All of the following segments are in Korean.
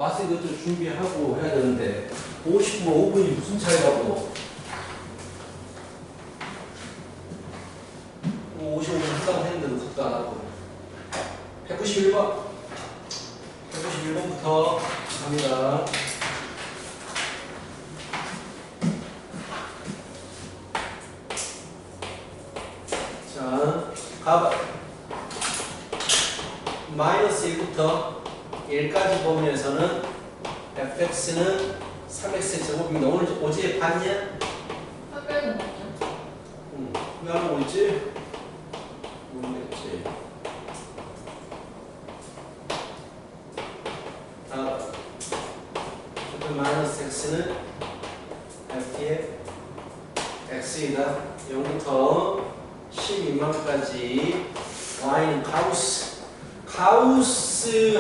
와서 이것도 준비하고 해야 되는데 50분, 5분이 무슨 차이라고. 55분 해당했는데도 속도 안 하고. 191번 191번부터 갑니다. 자, 가봐. 마이너스 1부터 1까지 보면서는 fx는 3x 제곱입니다. 오늘 어제 봤냐? 학교에는 뭐죠? 왜 안 오고 있지? 모르겠지. 마이너스 x는 f의 x이다. 0부터 12만까지 y는 가우스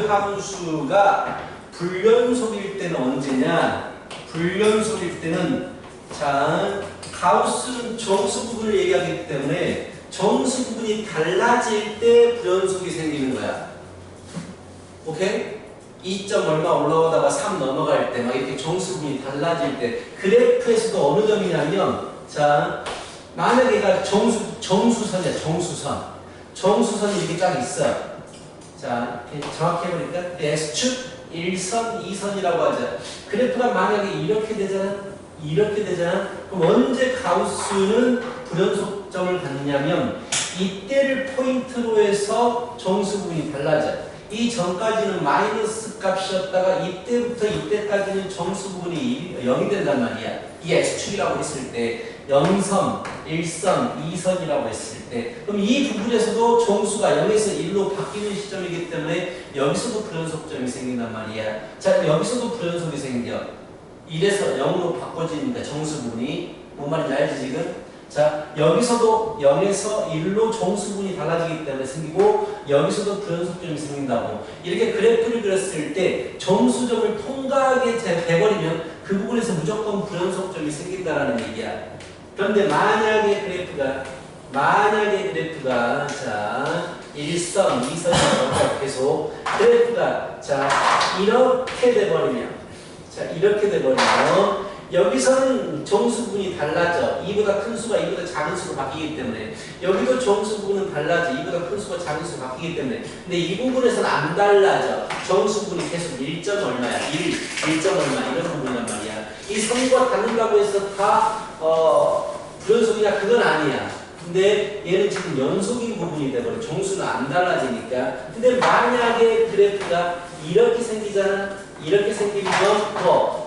함수가 불연속일 때는 언제냐? 불연속일 때는 자 가우스는 정수 부분을 얘기하기 때문에 정수 부분이 달라질 때 불연속이 생기는 거야. 오케이? 2점 얼마 올라오다가 3 넘어갈 때 막 이렇게 정수 부분이 달라질 때 그래프에서도 어느 점이냐면 자 만약에 얘가 정수선이야. 정수선이 이렇게 딱 있어. 자, 정확히 해보니까 X축 1선, 2선이라고 하자. 그래프가 만약에 이렇게 되잖아. 그럼 언제 가우스는 불연속점을 갖느냐면 이때를 포인트로 해서 정수 부분이 달라져. 이 전까지는 마이너스 값이었다가 이때부터 이때까지는 정수 부분이 0이 된단 말이야. 이 X축이라고 했을 때 0선, 1선, 2선이라고 했을 때 그럼 이 부분에서도 정수가 0에서 1로 바뀌는 시점이기 때문에 여기서도 불연속점이 생긴단 말이야. 자, 여기서도 불연속이 생겨. 1에서 0으로 바꿔지니까 정수 부분이 뭔 말인지 알지 지금? 자, 여기서도 0에서 1로 정수 부분이 달라지기 때문에 생기고 여기서도 불연속점이 생긴다고. 이렇게 그래프를 그렸을 때 정수점을 통과하게 돼버리면 그 부분에서 무조건 불연속점이 생긴다라는 얘기야. 그런데 만약에 그래프가 자 1선, 2선이라고 계속 그래프가 자 이렇게 돼버리면 여기서는 정수분이 달라져. 이보다 큰 수가 이보다 작은 수로 바뀌기 때문에 여기도 정수분은 달라져. 이보다 큰 수가 작은 수로 바뀌기 때문에 근데 이 부분에서는 안 달라져. 정수분이 계속 1점 얼마야? 1점 얼마 이런 부분이란 말이야. 이 선과 닿는다고 해서 다 불연속이냐? 그건 아니야. 근데 얘는 지금 연속인 부분이 돼버려. 정수는 안 달라지니까. 근데 만약에 그래프가 이렇게 생기잖아. 이렇게 생기면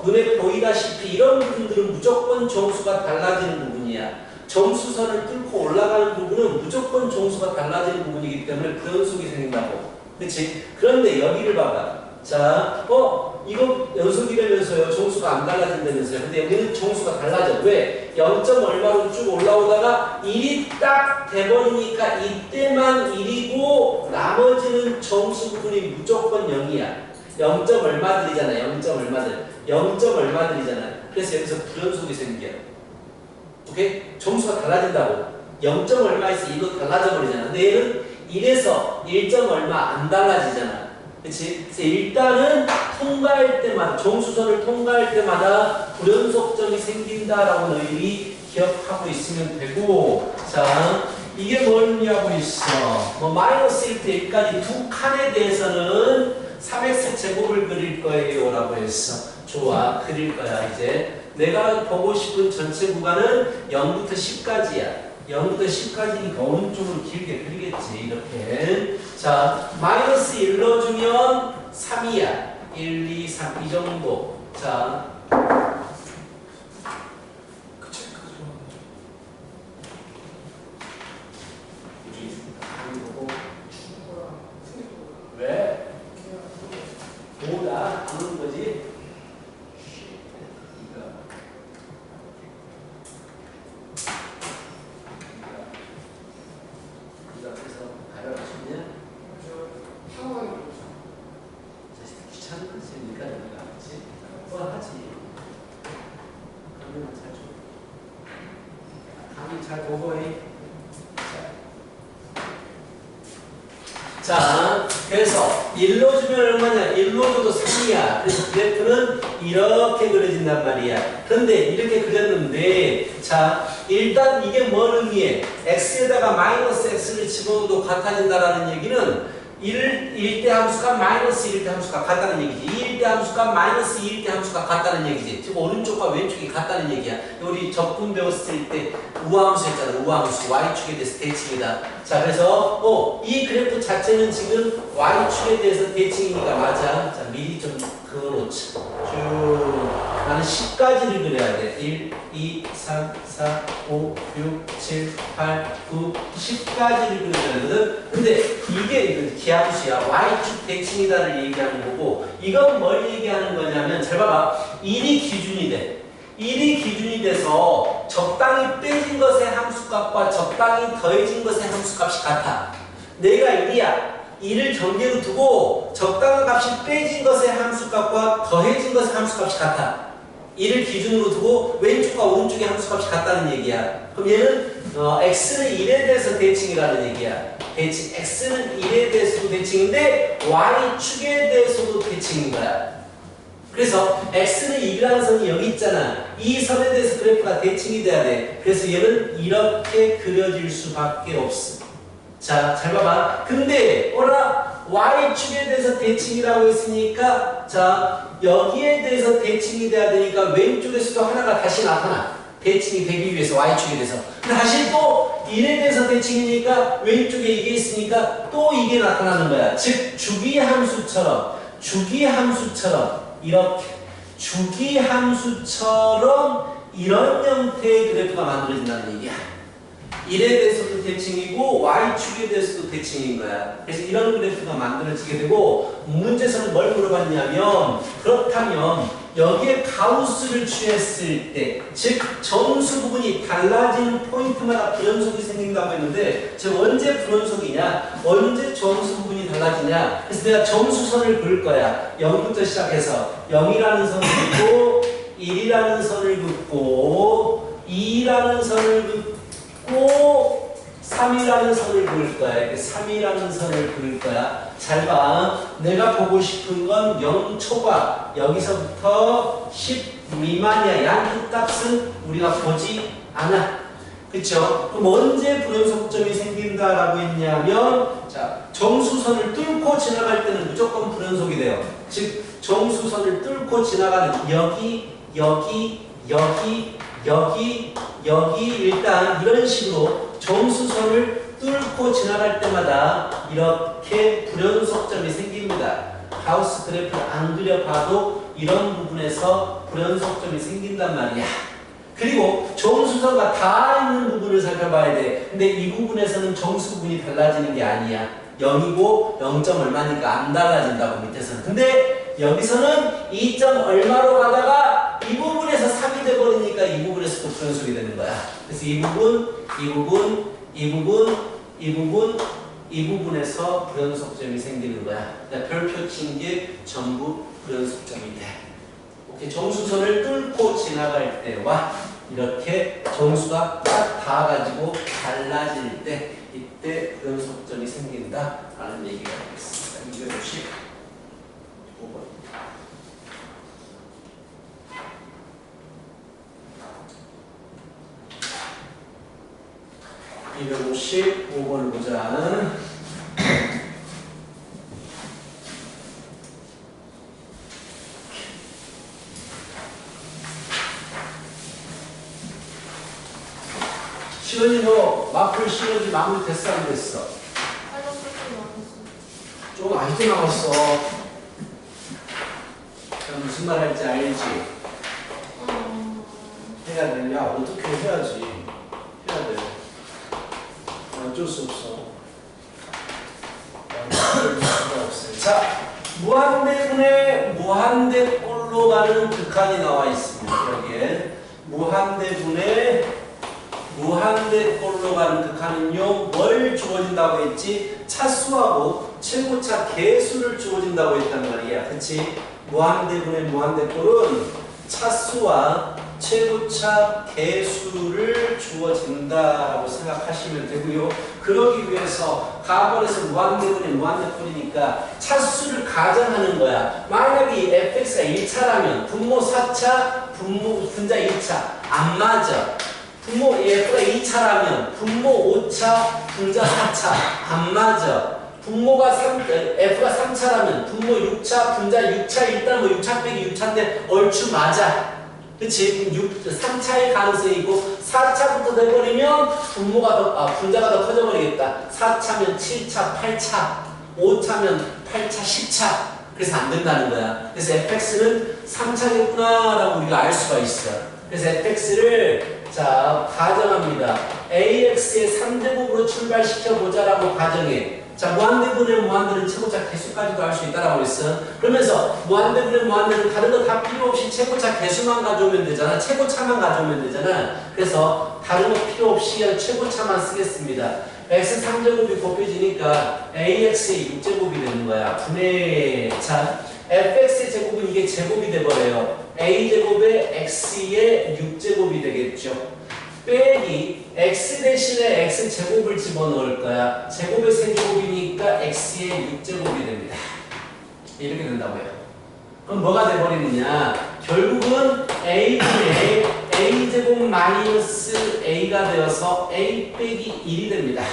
눈에 보이다시피 이런 부분들은 무조건 정수가 달라지는 부분이야. 정수선을 뚫고 올라가는 부분은 무조건 정수가 달라지는 부분이기 때문에 불연속이 생긴다고. 그렇지? 그런데 여기를 봐봐. 자, 이거 연속이라면서요. 정수가 안 달라진다면서요. 근데 여기는 정수가 달라져. 왜? 0점 얼마로 쭉 올라오다가 1이 딱 돼버리니까 이때만 1이고 나머지는 정수 부분이 무조건 0이야. 0점 얼마들이잖아. 0점 얼마들이잖아. 그래서 여기서 불연속이 생겨. 오케이? 정수가 달라진다고. 0점 얼마에서 1로 달라져 버리잖아. 근데 얘는 1에서 1점 얼마 안 달라지잖아. 그치? 그래서 일단은 통과할 때마다, 정수선을 통과할 때마다 불연속점이 생긴다라고 너희들이 기억하고 있으면 되고, 자, 이게 뭘 의미하고 있어? 마이너스 1부터 1까지 두 칸에 대해서는 3x 제곱을 그릴 거예요 라고 했어. 좋아, 그릴 거야. 이제 내가 보고 싶은 전체 구간은 0부터 10까지야 0부터 10까지니까 오른쪽으로 길게 그리겠지. 이렇게. 자, 마이너스 1 넣어주면 3이야 1, 2, 3 이 정도. 자, 왜? 뭐다? 그런 거지? 이거 앞에서 가려고 싶냐? 귀찮은 거지니까 내가 하지. 하지. 그러면 잘 줘. 감이 잘 보고 해. 자, 그래서 1로 주면 얼마냐? 1로 줘도 3이야. 그래서 그래프는 이렇게 그려진단 말이야. 그런데 이렇게 그렸는데 자 일단 이게 뭘 의미해? x에다가 마이너스 x를 집어넣어도 같아진다라는 얘기는 1대 함수가 마이너스 1대 함수가 같다는 얘기지. 2일대 함수가 마이너스 2일대 함수가 같다는 얘기지. 즉 오른쪽과 왼쪽이 같다는 얘기야. 우리 적분 배웠을 때 우함수 했잖아. 우함수. y축에 대해서 대칭이다. 자 그래서 이 그래프 자체는 지금 y축에 대해서 대칭이니까 맞아. 자 미리 좀 그어놓자. 쭉 나는 10까지를 그려야 돼. 1, 2, 3, 4, 5, 6, 7, 8, 9, 10까지를 그려야 되거든. 근데 이게 기함수야. y축 대칭이다를 얘기하는 거고 이건 뭘 얘기하는 거냐면 잘 봐봐. 1이 기준이 돼. 1이 기준이 돼서 적당히 빼진 것의 함수값과 적당히 더해진 것의 함수값이 같아. 내가 1이야. 1을 경계로 두고 적당한 값이 빼진 것의 함수값과 더해진 것의 함수값이 같아. 1을 기준으로 두고 왼쪽과 오른쪽의 함수값이 같다는 얘기야. 그럼 얘는 x는 1에 대해서 대칭이라는 얘기야. 대칭. x는 1에 대해서도 대칭인데 y축에 대해서도 대칭인 거야. 그래서 x는 1이라는 선이 여기 있잖아. 이 선에 대해서 그래프가 대칭이 돼야 돼. 그래서 얘는 이렇게 그려질 수밖에 없어. 자, 잘 봐봐. 근데 y축에 대해서 대칭이라고 했으니까 자 여기에 대해서 대칭이 돼야 되니까 왼쪽에서도 하나가 다시 나타나. 대칭이 되기 위해서 y축에 대해서. 다시 또 1에 대해서 대칭이니까 왼쪽에 이게 있으니까 또 이게 나타나는 거야. 즉 주기함수처럼 이렇게 주기함수처럼 이런 형태의 그래프가 만들어진다는 얘기야. 1에 대해서도 대칭이고 y축에 대해서도 대칭인 거야. 그래서 이런 그래프가 만들어지게 되고 문제에서는 뭘 물어봤냐면 그렇다면 여기에 가우스를 취했을 때 즉 정수 부분이 달라지는 포인트마다 불연속이 생긴다고 했는데 즉 언제 불연속이냐? 언제 정수 부분이 달라지냐? 그래서 내가 정수선을 그을 거야. 0부터 시작해서 0이라는 선을 긋고 1이라는 선을 긋고 2라는 선을 긋고 3이라는 선을 그을 거야. 이렇게 3이라는 선을 그을 거야. 잘 봐. 내가 보고 싶은 건 0초과 여기서부터 10 미만이야. 양끝 값은 우리가 보지 않아. 그쵸? 그럼 언제 불연속점이 생긴다라고 했냐면 자 정수선을 뚫고 지나갈 때는 무조건 불연속이 돼요. 즉 정수선을 뚫고 지나가는 여기 일단 이런 식으로 정수선을 뚫고 지나갈 때마다 이렇게 불연속점이 생깁니다. 가우스 그래프를 안 그려봐도 이런 부분에서 불연속점이 생긴단 말이야. 그리고 정수선과 다 있는 부분을 살펴봐야 돼. 근데 이 부분에서는 정수 부분이 달라지는 게 아니야. 0이고 0점 얼마니까 안 달라진다고 밑에서는. 근데 여기서는 2점 얼마로 가다가 이 부분에서 3이 돼버리니까 이 부분에서도 불연속이 되는 거야. 그래서 이 부분에서 불연속점이 생기는 거야. 그러니까 별표 친 게 전부 불연속점이 돼. 오케이. 정수선을 뚫고 지나갈 때와 이렇게 정수가 딱 닿아가지고 달라질 때 이때 불연속점이 생긴다라는 얘기가 되겠습니다. 255번. 255번을 보자. 시원이 너 마플 시너지 마무리 됐어 안 됐어? 좀 아직도 남았어. 무슨 말 할지 알지? 해야 되냐? 어떻게 해야지? 해야 돼. 어쩔 수 없어. 어쩔 수가 없어요. 자, 무한대분의 무한대꼴로 가는 극한이 나와 있습니다. 여기에 무한대꼴로 가는 극한은요, 뭘 주어진다고 했지? 차수하고 최고차 개수를 주어진다고 했단 말이야. 그치? 무한대분의 무한대꼴은 차수와 최고차 개수를 주어진다라고 생각하시면 되고요. 그러기 위해서 가번에서 무한대분이 무한대분이니까 차수를 가정하는 거야. 만약에 이 fx가 1차라면 분모 4차, 분자 1차 안 맞아. 분모 f가 2차라면 분모 5차, 분자 4차 안 맞아. 분모가 f가 3차라면 분모 6차, 분자 6차 일단 뭐 6차 빼기 6차인데 얼추 맞아. 그치? 3차의 가능성이 있고 4차부터 돼버리면 분자가 더 커져버리겠다. 4차면 7차, 8차, 5차면 8차, 10차. 그래서 안 된다는 거야. 그래서 fx는 3차겠구나 라고 우리가 알 수가 있어. 그래서 fx를 자 가정합니다. ax의 3제곱으로 출발시켜보자 라고 가정해. 자, 무한대분의 무한대는 최고차 개수까지도 할 수 있다라고 했어. 그러면서 무한대분의 무한대는 다른 거 다 필요 없이 최고차 개수만 가져오면 되잖아. 최고차만 가져오면 되잖아. 그래서 다른 거 필요 없이 그냥 최고차만 쓰겠습니다. x 3제곱이 곱해지니까 ax의 6제곱이 되는 거야. 분의 자, fx의 제곱은 이게 제곱이 돼버려요. a제곱에 x의 6제곱이 되겠죠. 빼기 x 대신에 x 제곱을 집어넣을 거야. 제곱의 세제곱이니까 x의 6제곱이 됩니다. 이렇게 된다고요. 그럼 뭐가 돼버리느냐? 결국은 a분의 a제곱 마이너스 a가 되어서 a 빼기 1이 됩니다.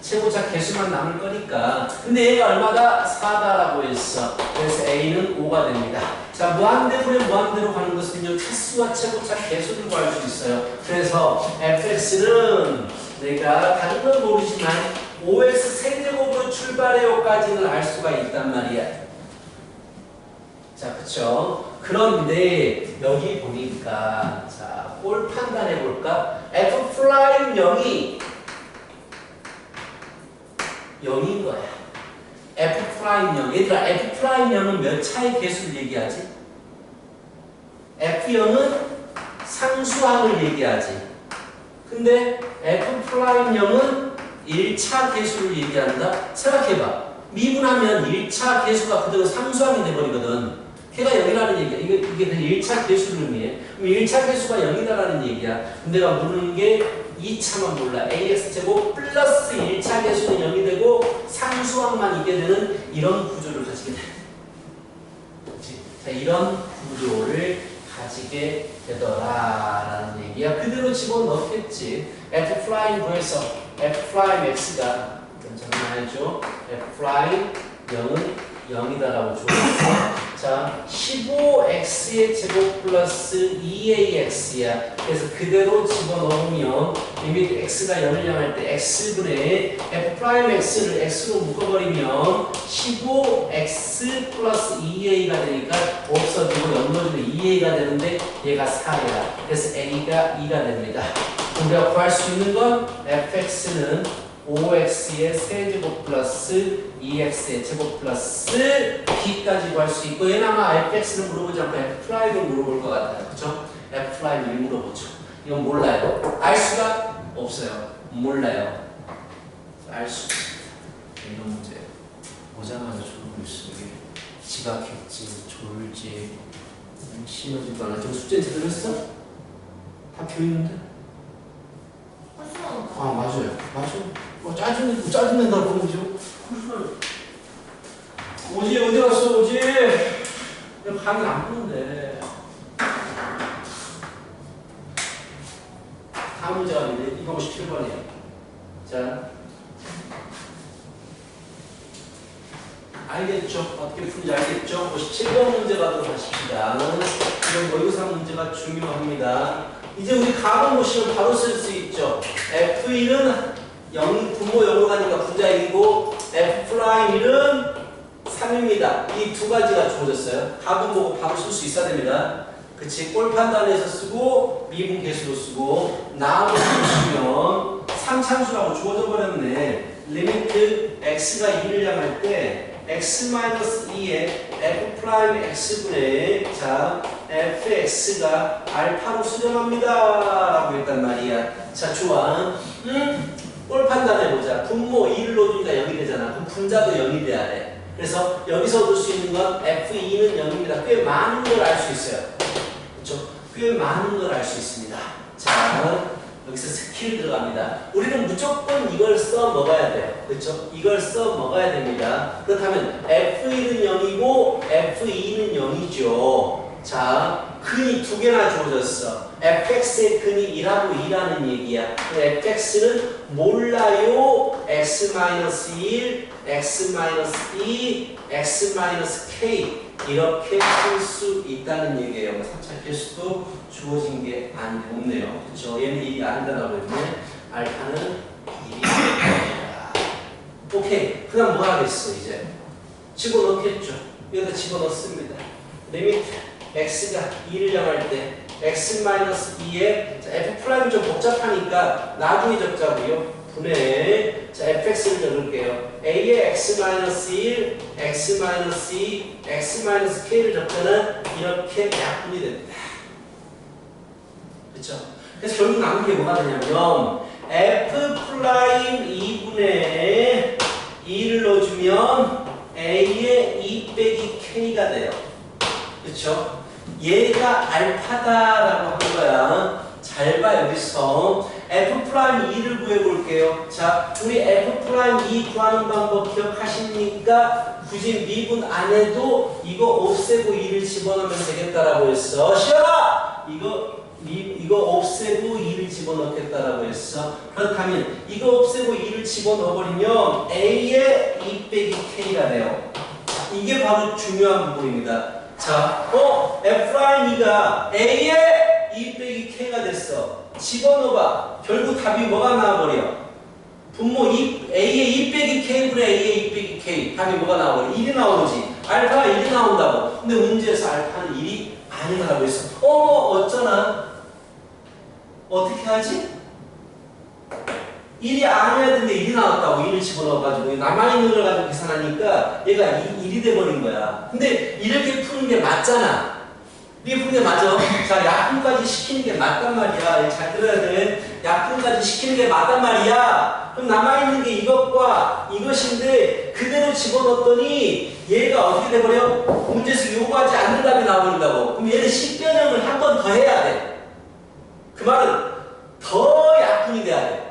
최고차 개수만 남을 거니까. 근데 얘가 얼마다? 4다라고 했어. 그래서 a는 5가 됩니다. 자, 무한대분의 무한대로 가는 것은요, 차수와 최고차 개수를 구할 수 있어요. 그래서 fx는 내가 다른 건 모르지만 5x 세제곱으로 출발해요까지는 알 수가 있단 말이야. 자, 그쵸? 그런데 여기 보니까 자, 꼴 판단해 볼까? f'0이 0인 거야. f'0. 얘들아, f'0은 몇 차의 개수를 얘기하지? f0은 상수항을 얘기하지. 근데 f'0은 1차 개수를 얘기한다? 생각해봐. 미분하면 1차 개수가 그대로 상수항이 돼버리거든. 걔가 0이라는 얘기야. 이게 1차 개수를 의미해. 그럼 1차 개수가 0이다라는 얘기야. 내가 모르는 게 2차만 몰라. ax제곱 플러스 1차 개수는 0이 되고 상수항만 있게 되는 이런 구조를 가지게 돼. 그렇지? 자, 이런 구조를 가지게 되더라라는 얘기야. 그대로 집어넣겠지. f' 구해서 f'x가 잠깐만요. f'0은 0이다라고 줘봤어. 자, 15x의 제곱 플러스 2ax야. 그래서 그대로 집어넣으면 리미트 x가 0을 향할 때 x분의 f'x를 x로 묶어버리면 15x 플러스 2a가 되니까 없어지고 0 넣어주면 2a가 되는데 얘가 4야. 그래서 a가 2가 됩니다. 우리가 구할 수 있는 건 fx는 5x의 세제곱 플러스 2x의 제곱 플러스 b까지 구할 수 있고, 얘는 아마 fx는 물어보지 않고 f'을 물어볼 것 같아요. 그쵸? f'을 물어보죠. 이건 몰라요. 알 수가 없어요. 몰라요. 알 수 없어요. 이런 문제 오자마자 졸고 있어. 이게 지각했지, 졸지, 심하지도 않아. 저 숙제 제대로 했어? 다 펴있는데? 아, 맞아요. 짜증낸다고 그러죠? 오지, 어디 갔어, 오지? 내가 강의 안 보는데. 다음 문제가 있는데, 이거 57번이에요. 자. 알겠죠? 어떻게 푸는지 알겠죠? 57번 문제 가도록 하십시다. 이런 모의고사 문제가 중요합니다. 이제 우리 가로 보시면 바로 쓸 수 있죠. f1은 0, 분모 0으로 가니까 분자 1이고 f'1은 3입니다. 이 두 가지가 주어졌어요. 답은 보고 바로 쓸 수 있어야 됩니다. 그치? 꼴 판단해서 쓰고 미분 개수로 쓰고 나머지 보시면 3참수라고 주어져 버렸네. 리미트 x가 2를 향할 때 x-2에 f'x분의 자 fx가 알파로 수렴합니다 라고 했단 말이야. 자, 좋아. 꼴 판단해보자. 분모 2를 넣어주니까 0이 되잖아. 그럼 분자도 0이 돼야 돼. 그래서 여기서 얻을 수 있는 건 f2는 0입니다. 꽤 많은 걸 알 수 있어요. 그렇죠? 꽤 많은 걸 알 수 있습니다. 자, 여기서 스킬 들어갑니다. 우리는 무조건 이걸 써 먹어야 돼요. 그렇죠? 이걸 써 먹어야 됩니다. 그렇다면 F1은 0이고 F2는 0이죠. 자, 근이 두 개나 주어졌어. fx의 근이 1하고 2라는 얘기야. fx는 몰라요. x-1, x-2, x-k 이렇게 쓸 수 있다는 얘기예요. 3차 필수도 주어진 게 없네요. 그렇죠? 얘는 1이 아니다라고 했네. 알파는 1이 아니다. 오케이. 그 다음 뭐 하겠어 이제? 집어넣겠죠. 여기다 집어넣습니다. 리미트 x가 2를 향할 때 x-2에 f' 좀 복잡하니까 나중에 적자고요. 분해. 자, fx를 적을게요. a의 x-1, x-2, x-k를 적자는 이렇게 약분이 됩니다. 그렇죠? 그래서 결국 남은 게 뭐가 되냐면 f'2분의 2를 넣어주면 a의 2 빼기 k가 돼요. 그렇죠? 얘가 알파다라고 한 거야. 잘 봐, 여기서. F'2를 구해볼게요. 자, 우리 F'2 구하는 방법 기억하십니까? 굳이 미분 안 해도 이거 없애고 2를 집어넣으면 되겠다라고 했어. 시연아! 이거 없애고 2를 집어넣겠다라고 했어. 그렇다면 이거 없애고 2를 집어넣어버리면 A의 2 빼기 K가 돼요. 이게 바로 중요한 부분입니다. 자, F'2가 A의 2 빼기 K가 됐어. 집어넣어봐. 결국 답이 뭐가 나와버려? 분모 A의 2 빼기 K분의 A의 2 빼기 K. 답이 뭐가 나와버려? 1이 나오지. 알파가 1이 나온다고. 근데 문제에서 알파는 1이 아니라고 했어. 어쩌나? 어떻게 하지? 1이 아니어야 되는데 1이 나왔다고. 1을 집어넣어가지고 남아있는 걸 가지고 계산하니까 얘가 1이 돼버린 거야. 근데 이렇게 푸는 게 맞잖아. 이게 푸는 게 맞아. 자, 약분까지 시키는 게 맞단 말이야. 잘 들어야 돼. 약분까지 시키는 게 맞단 말이야. 그럼 남아있는 게 이것과 이것인데 그대로 집어넣었더니 얘가 어떻게 돼버려? 문제에서 요구하지 않는 답이 나와버린다고. 그럼 얘는 식변형을 한 번 더 해야 돼. 그 말은 더 약분이 돼야 돼.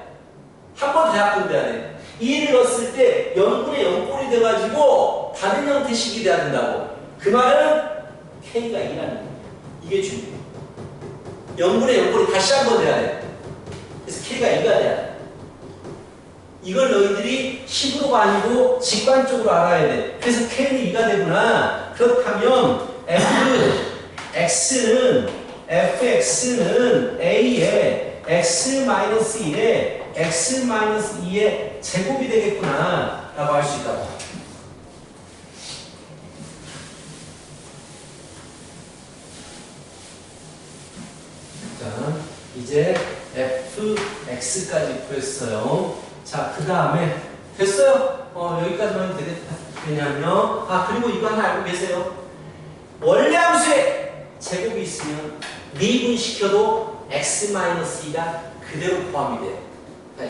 한 번 더 약분돼야 돼. 2를 넣었을 때 0분의 0꼴이 돼가지고 다른 형태식이 돼야 된다고. 그 말은 K가 2라는 거야. 이게 중요해. 0분의 0꼴이 다시 한 번 돼야 돼. 그래서 K가 2가 돼야 돼. 이걸 너희들이 식으로가 아니고 직관적으로 알아야 돼. 그래서 K는 2가 되구나. 그렇다면 fx는 A의 x-1에 x-2의 제곱이 되겠구나 라고 할 수 있다고. 자, 이제 fx까지 구했어요. 자, 그 다음에 됐어요? 여기까지만 하면 되겠다. 왜냐면 그리고 이거 하나 알고 계세요? 원래 함수에 제곱이 있으면 미분시켜도 x-2가 그대로 포함이 돼요.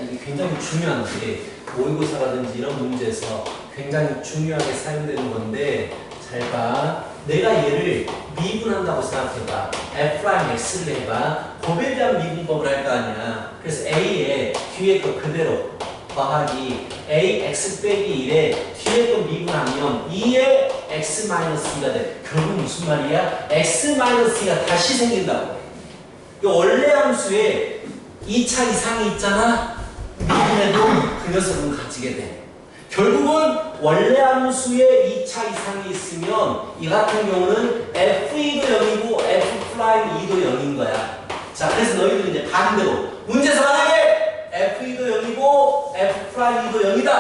이게 굉장히 중요한 게 모의고사라든지 이런 문제에서 굉장히 중요하게 사용되는 건데 잘 봐. 내가 얘를 미분한다고 생각해봐. f'x를 해봐. 곱에 대한 미분법을 할 거 아니야. 그래서 a에 뒤에 거 그대로 더하기 ax 빼기 1에 뒤에 거 미분하면 2의 x-2가 돼. 결국 무슨 말이야? x-2가 다시 생긴다고. 이 원래 함수에 2차 이상이 있잖아. 미분해도 그 녀석은 가지게 돼. 결국은 원래 함수에 2차 이상이 있으면 이 같은 경우는 f2도 0이고 f'2도 0인 거야. 자, 그래서 너희들은 이제 반대로 문제에서 만약에 f2도 0이고 f'2도 0이다.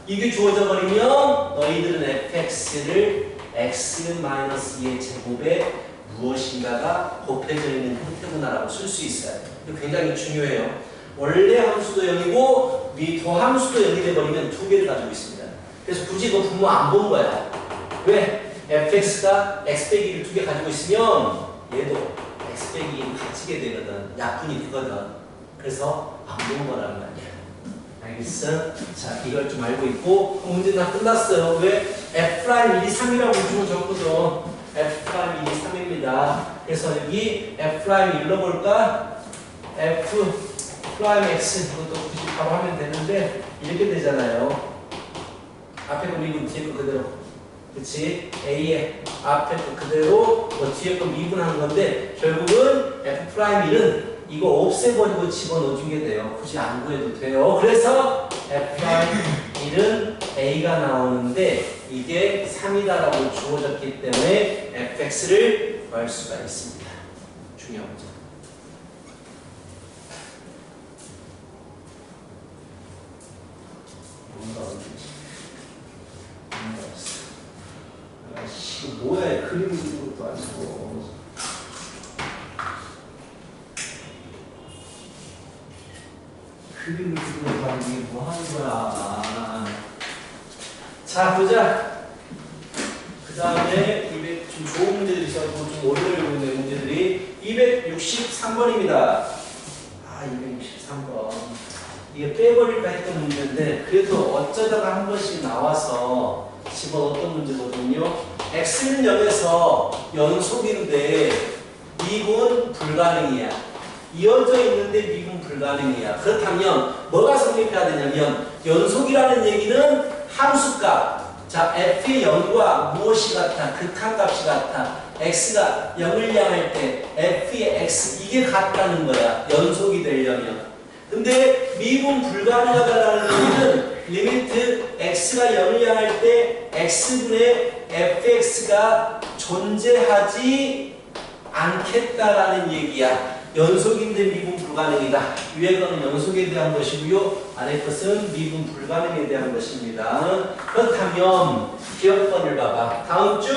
이게 주어져 버리면 너희들은 fx를 x-2의 제곱에 무엇인가가 곱해져 있는 형태구나라고 쓸 수 있어요. 이거 굉장히 중요해요. 원래 함수도 0이고 미도함수도 0이 돼버리면 두 개를 가지고 있습니다. 그래서 굳이 그 분모 안 본 거야. 왜? fx가 x 빼기 1을 두 개 가지고 있으면 얘도 x 빼기 1을 가지게 되거든. 약분이 되거든. 그래서 안 본 거란 말이야. 알겠어? 자, 이걸 좀 알고 있고 문제 다 끝났어요. 왜? f'1이 3이라고 주면 적거든. f'1이 3입니다. 됩니다. 그래서 여기 f' 읽어볼까? f x 이것도 굳이 바로 하면 되는데 이렇게 되잖아요. 앞에 거 미분 뒤에 거 그대로. 그치? A의 앞에 거 그대로 뭐 뒤에 거 미분하는 건데 결국은 f'1은 이거 없애버리고 집어넣어준 게 돼요. 굳이 안 구해도 돼요. 그래서 f'1은 A가 나오는데 이게 3이다라고 주어졌기 때문에 fx를 구할 수가 있습니다. 중요한 문제. 아씨 뭐야 그림 그리는 것도 아니고. 그림을 그리는 거 아니고 뭐 하는 거야. 자 보자. 그 다음에 좀 좋은 문제들이 있어가지고 좀 오래 걸리고 있는 문제들이 263번입니다. 아 263번. 이게 빼버릴까 했던 문제인데 그래도 어쩌다가 한 번씩 나와서 집어넣었던 문제거든요. x는 0에서 연속인데 미분 불가능이야. 이어져 있는데 미분 불가능이야. 그렇다면 뭐가 성립해야 되냐면 연속이라는 얘기는 함수값. 자, f의 0과 무엇이 같아? 극한값이 같아. x가 0을 향할 때 f의 x 이게 같다는 거야. 연속이 되려면. 근데 미분 불가능하다는 얘기는 리미트 x가 0을 향할 때 x분의 fx가 존재하지 않겠다라는 얘기야. 연속인데 미분 불가능이다. 위에 거는 연속에 대한 것이고요. 아래 것은 미분 불가능에 대한 것입니다. 그렇다면 기억번을 봐봐. 다음 주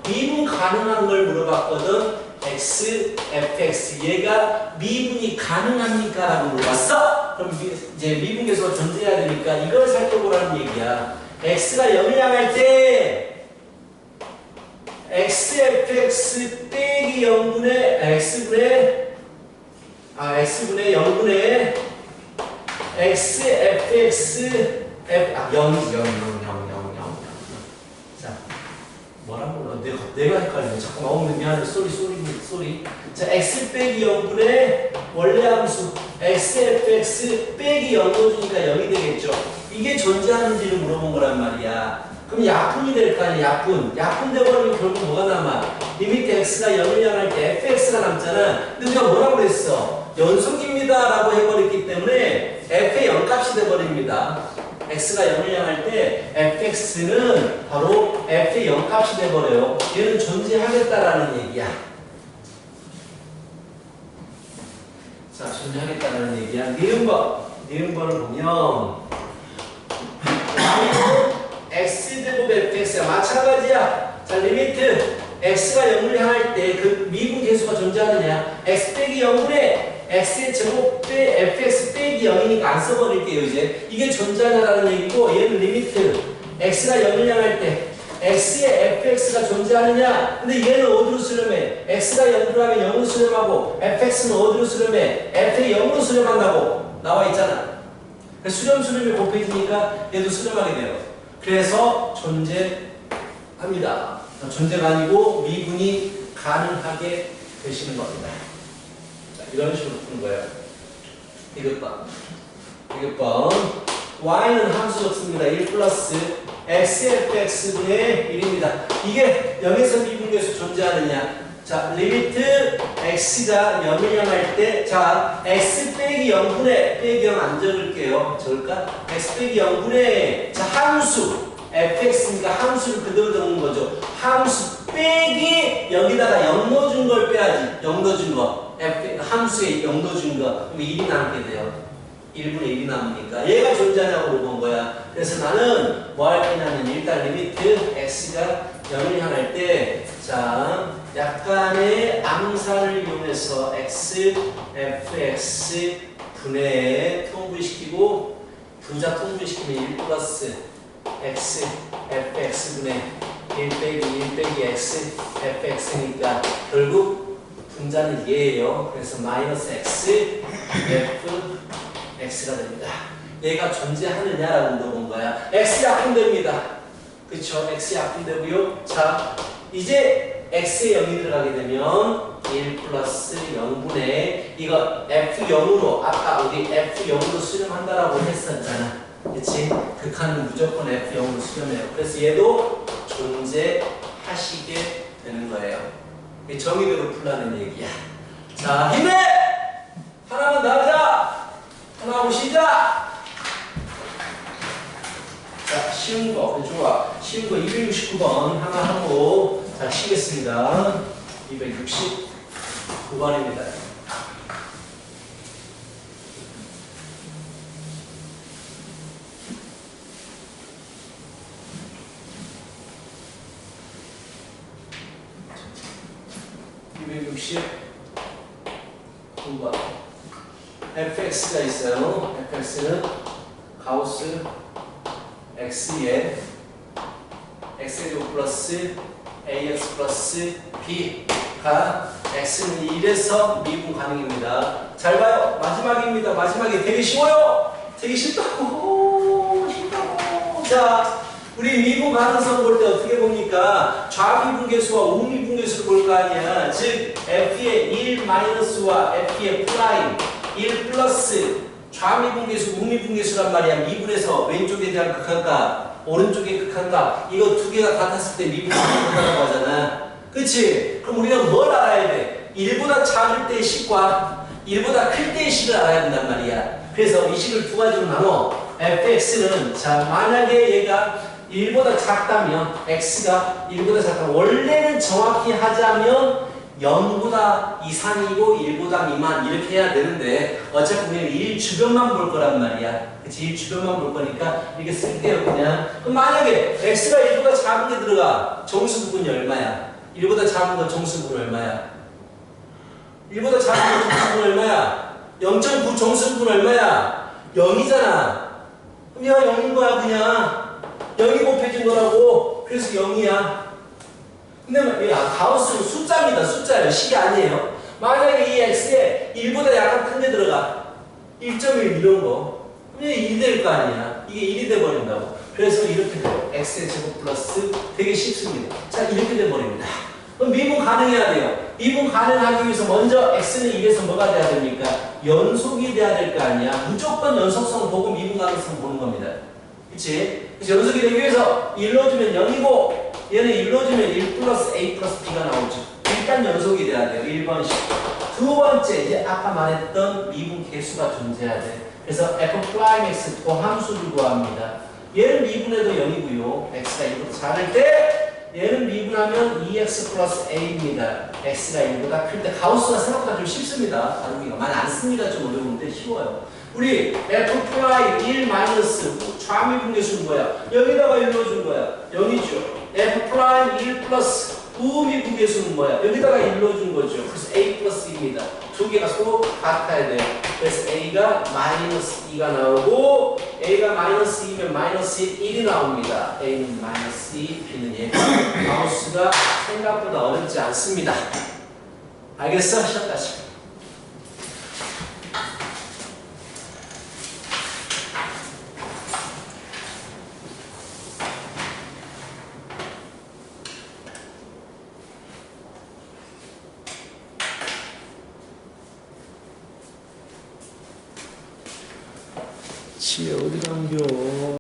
미분 가능한 걸 물어봤거든. x, fx 얘가 미분이 가능합니까? 라고 물어봤어. 그럼 이제 미분계수가 존재해야 되니까 이걸 살펴보라는 얘기야. x가 0을 향할 때 x, fx 빼기 0분의 x분의 x분의 0분의 x, fx, f, 0. 자, 뭐라고? 내가 헷갈리네. 잠깐만, 미안해. 쏘리. 자, x 빼기 0분의 원래 함수, x, fx 빼기 0 넣어주니까 0이 되겠죠. 이게 존재하는지를 물어본 거란 말이야. 그럼 약분이 될 거 아니야, 약분. 약분 되버리면 결국 뭐가 남아? 리미트 x가 0을 향할 때 fx가 남잖아. 근데 우리가 뭐라고 그랬어? 연속입니다 라고 해버렸기 때문에 f의 0값이 돼버립니다. x가 0을 향할 때 fx는 바로 f의 0값이 돼버려요. 얘는 존재하겠다라는 얘기야. 자, 존재하겠다라는 얘기야. 니은번을 보면 x제곱 fx가 마찬가지야. 자, 리미트 x가 0을 향할 때 그 미분 계수가 존재하느냐? x 빼기 0분의 x의 제곱 빼 fx 빼기 0이니까 안 써버릴게요. 이제 이게 존재하냐라는 얘기고 얘는 리미트 x가 0을 향할 때 x의 fx가 존재하느냐? 근데 얘는 어디로 수렴해? x가 0으로 하면 0으로 수렴하고 fx는 어디로 수렴해? f의 0으로 수렴한다고 나와 있잖아. 수렴이 곱해지니까 얘도 수렴하게 돼요. 그래서 존재합니다. 존재가 아니고 미분이 가능하게 되시는 겁니다. 자, 이런 식으로 푸는 거예요. 이것번 y는 함수 적습니다. 1 플러스 xfx분의 1입니다. 이게 0에서 미분계수 존재하느냐? 자, 리미트 x가 0을 향할 때, 자, x 빼기 0분의 빼기 0 안 적을게요. 적을까? x 빼기 0분의 자, 함수 fx니까 함수를 그대로 적는 거죠. 함수 빼기 여기다가 0 넣어준 걸 빼야지. 0 넣어준 거. 함수에 0 넣어준 거. 그럼 1이 남게 돼요. 1분의 1이 남으니까. 얘가 존재하냐고 물어본 거야. 그래서 나는 뭐 할 거냐면 일단 리미트 x가 0을 향할 때, 자, 약간의 암산을 이용해서 x, fx 분해 통분시키고 분자 통분시키면 1 플러스 x, fx분의 1 빼기 x, fx니까 결국 분자는 얘예요. 그래서 마이너스 x, f, x가 됩니다. 얘가 존재하느냐라고 물어본 거야. x 약분됩니다. 그쵸? x 약분되고요. 자, 이제 x에 0이 들어가게 되면 1 플러스 0분의 이거 f0으로 아까 어디 f0으로 수렴한다라고 했었잖아. 그치? 극한은 무조건 f0으로 수렴해요. 그래서 얘도 존재하시게 되는 거예요. 정의대로 풀라는 얘기야. 자, 힘내! 하나만 더 하자! 하나 하고 시작! 자, 쉬운 거, 좋아. 쉬운 거 269번 하나 하고, 자, 쉬겠습니다. 269번입니다. fx가 있어요. fx는 가우스 x에 x제곱 플러스 ax 플러스 b가 x는 1에서 미분 가능입니다. 잘 봐요. 마지막입니다. 마지막에 되게 쉬워요. 되게 쉽다고. 쉽다고. 자, 우리 미분 가능성 볼 때 어떻게 봅니까? 좌미분계수와 우미분계수를 볼 거 아니야. 즉 f의 1 마이너스와 f의 프라임 1 플러스 좌미분계수, 우미분계수란 말이야. 미분에서 왼쪽에 대한 극한값, 오른쪽의 극한값 이거 두 개가 같았을 때 미분 가능하다고 하잖아. 그치? 그럼 우리는 뭘 알아야 돼? 1보다 작을 때의 식과 1보다 클 때의 식을 알아야 된단 말이야. 그래서 이 식을 두 가지로 나눠. fx는 자 만약에 얘가 1보다 작다면 x가 1보다 작다면 원래는 정확히 하자면 0보다 이상이고 1보다 미만 이렇게 해야 되는데 어차피 우리는 1 주변만 볼 거란 말이야. 그치? 1 주변만 볼 거니까 이렇게 쓸게요 그냥. 그럼 만약에 x가 1보다 작은 게 들어가 정수부분이 얼마야? 1보다 작은 거 정수부분 얼마야? 1보다 작은 거 정수부분 얼마야? 0.9 정수부분 얼마야? 0이잖아. 그럼 얘가 0인 거야 그냥. 0이 곱해진 거라고. 그래서 0이야. 근데 가우스는 숫자입니다. 숫자예요. 식이 아니에요. 만약에 이 x에 1보다 약간 큰 게 들어가 1.1 이런 거 그럼 이게 1이 될 거 아니야. 이게 1이 돼버린다고. 그래서 이렇게 돼요. x의 제곱 플러스 되게 쉽습니다. 자 이렇게 돼버립니다. 그럼 미분 가능해야 돼요. 미분 가능하기 위해서 먼저 x는 1에서 뭐가 돼야 됩니까? 연속이 돼야 될 거 아니야. 무조건 연속성 보고 미분 가능성 보는 겁니다. 그치? 그래서 연속이 되기 위해서 1로 주면 0이고 얘는 1로 주면 1 플러스 a 플러스 b가 나오죠. 일단 연속이 돼야 돼요. 1번씩. 두 번째 이제 아까 말했던 미분 계수가 존재해야 돼. 그래서 f'(x) 도함수를 구합니다. 얘는 미분해도 0이고요. x가 1보다 작을 때 얘는 미분하면 2x 플러스 a입니다. x가 1보다 클 때 가우스가 생각보다 좀 쉽습니다. 다루기가 많이 안 씁니다. 좀 어려운데 쉬워요. 우리 f' 1 마이너스 좌미분계수는 뭐야? 여기다가 1 넣어준 거야. 0이죠. f' 1 플러스 우미분계수는 뭐야? 여기다가 1 넣어준 거죠. 그래서 a 플러스 2입니다. 두 개가 서로 같아야 돼요. 그래서 a가 마이너스 2가 나오고 a가 마이너스 2면 마이너스 1이 나옵니다. a는 마이너스 2, b는 1. 가우스가 생각보다 어렵지 않습니다. 알겠어? 시작하시고. 지혜 어디 간겨?